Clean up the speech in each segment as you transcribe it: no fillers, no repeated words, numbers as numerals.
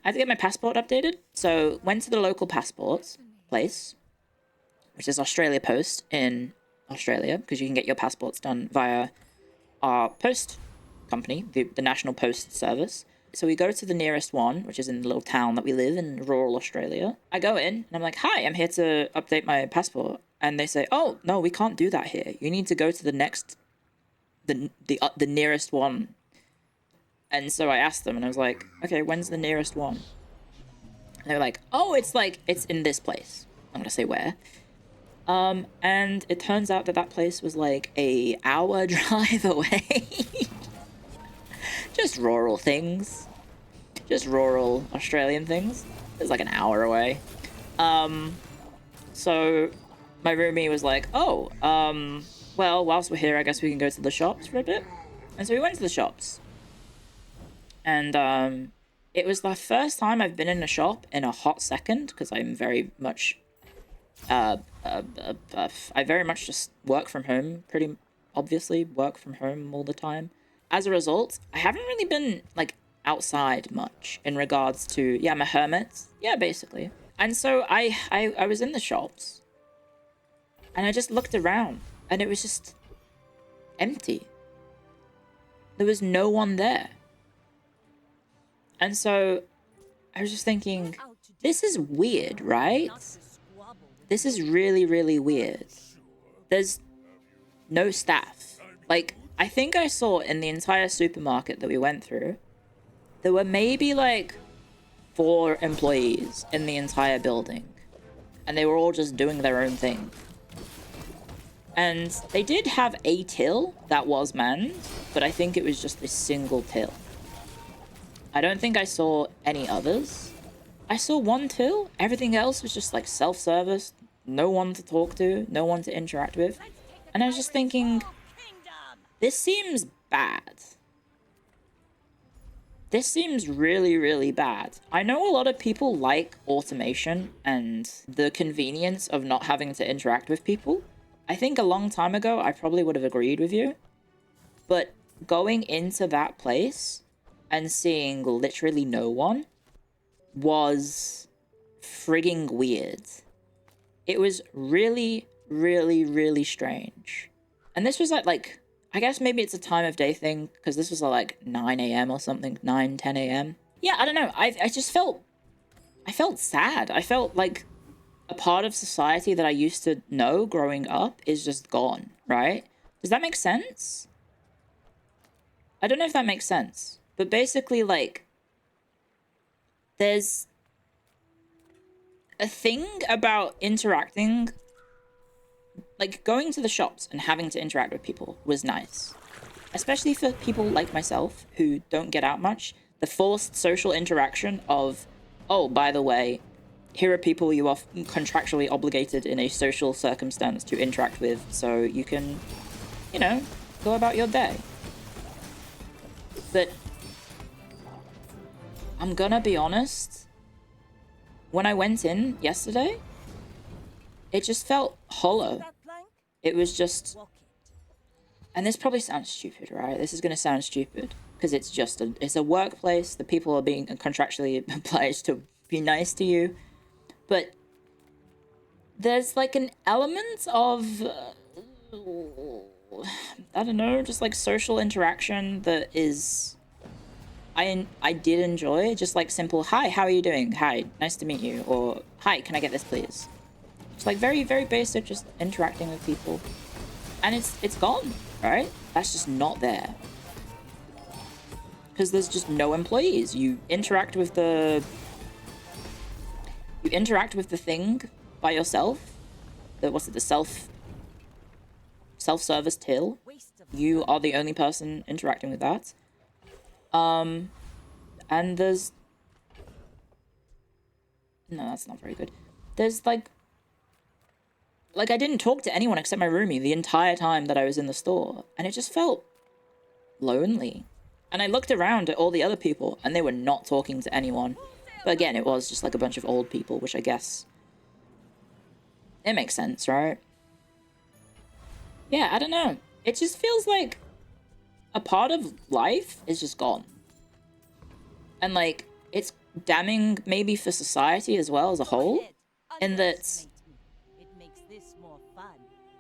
had to get my passport updated. So went to the local passport place, which is Australia Post in Australia, because you can get your passports done via our post company, the National Post Service. So we go to the nearest one, which is in the little town that we live in rural Australia. I go in and I'm like, hi, I'm here to update my passport. And they say, oh, no, we can't do that here. You need to go to the next, the nearest one. And so I asked them and I was like, okay, when's the nearest one? And they were like, oh, it's in this place. I'm gonna say where. And it turns out that that place was like a hour drive away. Just rural things. Just rural Australian things. It's like an hour away. So my roomie was like, oh, well, whilst we're here, I guess we can go to the shops for a bit. And so we went to the shops. And it was the first time I've been in a shop in a hot second, because I'm very much I very much just work from home, pretty obviously work from home all the time. As a result, I haven't really been like outside much in regards to, yeah, I'm a hermit. Yeah, basically. And so I was in the shops and I just looked around and it was just empty. There was no one there. And so I was just thinking, this is weird, right? This is really, really weird. There's no staff. Like, I think I saw in the entire supermarket that we went through, there were maybe like 4 employees in the entire building. And they were all just doing their own thing. And they did have a till that was manned, but I think it was just a single till. I don't think I saw any others. I saw 1 till. Everything else was just like self-service. No one to talk to. No one to interact with. And I was just thinking, this seems bad. This seems really, really bad. I know a lot of people like automation and the convenience of not having to interact with people. I think a long time ago, I probably would have agreed with you. But going into that place and seeing literally no one was frigging weird. It was really, really, really strange. And this was at like, I guess maybe it's a time of day thing, because this was at like 9 a.m. or something, 9, 10 a.m. Yeah, I don't know. I just felt, I felt sad. I felt like a part of society that I used to know growing up is just gone, right? Does that make sense? I don't know if that makes sense. But basically, like, there's a thing about interacting, like going to the shops and having to interact with people was nice. Especially for people like myself who don't get out much. The forced social interaction of, oh, by the way, here are people you are contractually obligated in a social circumstance to interact with, so you can, you know, go about your day. But I'm gonna be honest, when I went in yesterday, it just felt hollow. It was just, and this probably sounds stupid, right? This is gonna sound stupid because it's just it's a workplace. The people are being contractually obliged to be nice to you, but there's like an element of I don't know, just like social interaction that is I did enjoy. Just like simple, hi, how are you doing? Hi, nice to meet you. Or hi, can I get this please? It's like very, very basic, just interacting with people. And it's gone, right? That's just not there. Because there's just no employees. You interact with the thing by yourself. The self-service till. You are the only person interacting with that. And there's, no, that's not very good. There's like I didn't talk to anyone except my roomie the entire time that I was in the store, and it just felt lonely. And I looked around at all the other people, and they were not talking to anyone. But again, it was just like a bunch of old people, which I guess it makes sense, right? Yeah, I don't know. It just feels like a part of life is just gone. And like, it's damning maybe for society as well as a whole, in that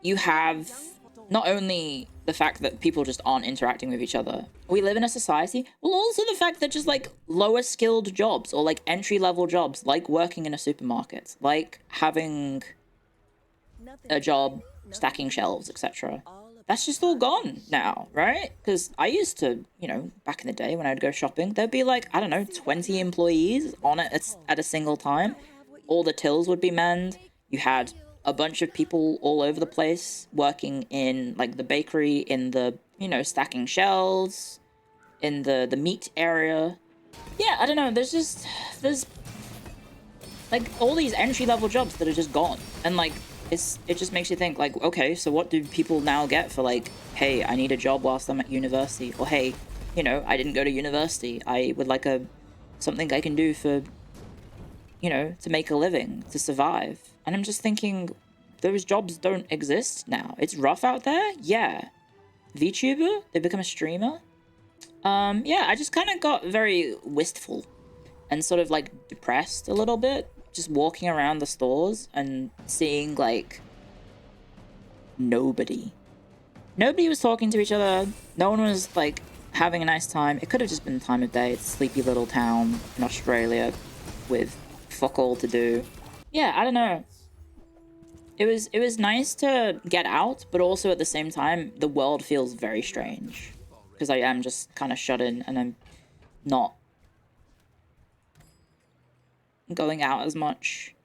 you have not only the fact that people just aren't interacting with each other. We live in a society, well, also the fact that just like lower skilled jobs or like entry level jobs, like working in a supermarket, like having a job stacking shelves, etc. That's just all gone now, right? Because I used to, you know, back in the day when I'd go shopping, there'd be like, I don't know, 20 employees on it at a single time. All the tills would be manned. You had a bunch of people all over the place working in like the bakery, in the, you know, stacking shelves, in the meat area. Yeah, I don't know, there's like all these entry level jobs that are just gone. And like it just makes you think like, okay, so what do people now get for like, hey, I need a job whilst I'm at university, or hey, you know, I didn't go to university, I would like something I can do for, you know, to make a living, to survive. And I'm just thinking, those jobs don't exist now. It's rough out there. Yeah. VTuber, they become a streamer. Yeah, I just kind of got very wistful and sort of like depressed a little bit, just walking around the stores and seeing like nobody was talking to each other. No one was like having a nice time. It could have just been the time of day. It's a sleepy little town in Australia with fuck all to do. Yeah, I don't know. It was nice to get out, but also at the same time, the world feels very strange because I am just kind of shut in and I'm not going out as much.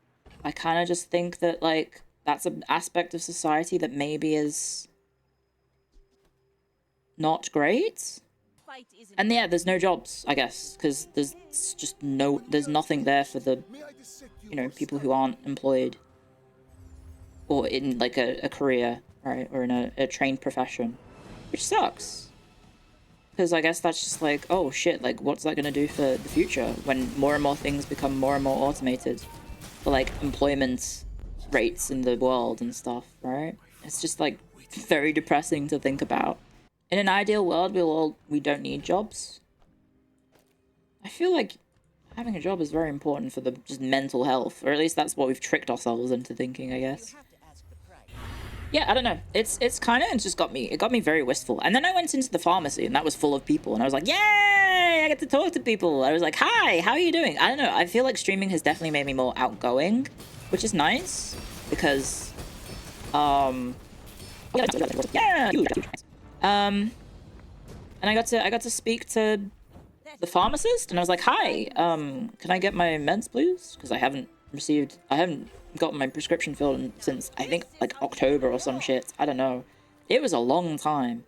I kind of just think that like that's an aspect of society that maybe is not great. And yeah, there's no jobs, I guess, because there's nothing there for the, you know, people who aren't employed or in like a career, right, or in a trained profession, which sucks. Because I guess that's just like, oh shit, like what's that gonna do for the future when more and more things become more and more automated for like employment rates in the world and stuff, right? It's just like very depressing to think about. In an ideal world, we don't need jobs. I feel like having a job is very important for the just mental health, or at least that's what we've tricked ourselves into thinking, I guess. Yeah, I don't know. It's kind of just got me very wistful. And then I went into the pharmacy and that was full of people and I was like, yay, I get to talk to people. I was like, hi, how are you doing? I don't know. I feel like streaming has definitely made me more outgoing, which is nice because, yeah, and I got to speak to the pharmacist and I was like, hi, can I get my meds, please? Because I haven't gotten my prescription filled since I think like October or some shit. I don't know. It was a long time.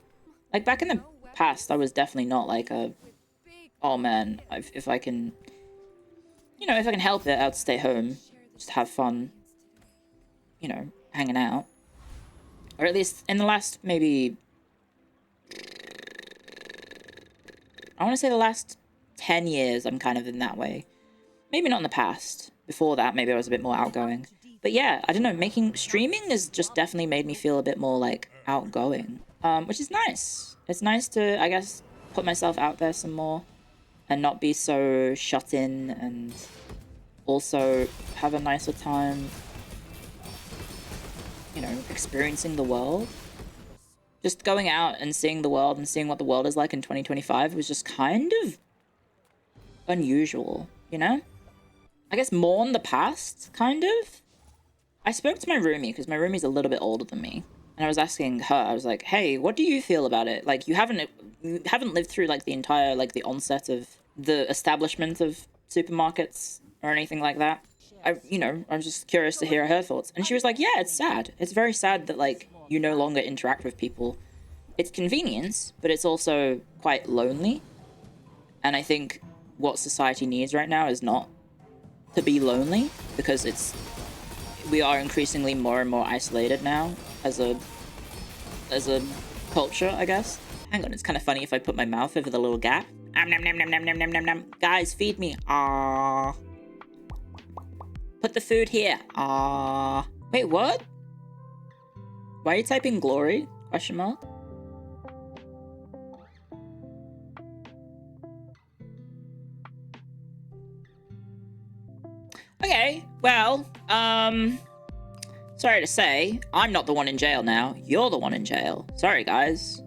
Like back in the past, I was definitely not like oh man, if I can, you know, if I can help it, I'll stay home, just have fun, you know, hanging out. Or at least in the last maybe, I want to say the last 10 years, I'm kind of in that way. Maybe not in the past. Before that, maybe I was a bit more outgoing. But yeah, I don't know, streaming has just definitely made me feel a bit more, like, outgoing. Which is nice. It's nice to, I guess, put myself out there some more and not be so shut in and also have a nicer time, you know, experiencing the world. Just going out and seeing the world and seeing what the world is like in 2025 was just kind of unusual, you know? I guess more in the past, kind of. I spoke to my roomie, because my roomie's a little bit older than me. And I was asking her, I was like, hey, what do you feel about it? Like, you haven't lived through, like, the entire, like, the onset of the establishment of supermarkets or anything like that. You know, I was just curious to hear her thoughts. And she was like, yeah, it's sad. It's very sad that, like, you no longer interact with people. It's convenience, but it's also quite lonely. And I think what society needs right now is not to be lonely, because we are increasingly more and more isolated now as a culture, I guess. Hang on, it's kind of funny if I put my mouth over the little gap. Nom nom nom nom nom nom nom nom nom. Guys, feed me. Ah. Put the food here. Ah. Wait, what? Why are you typing glory? Question mark. Okay, well, sorry to say, I'm not the one in jail now. You're the one in jail. Sorry, guys.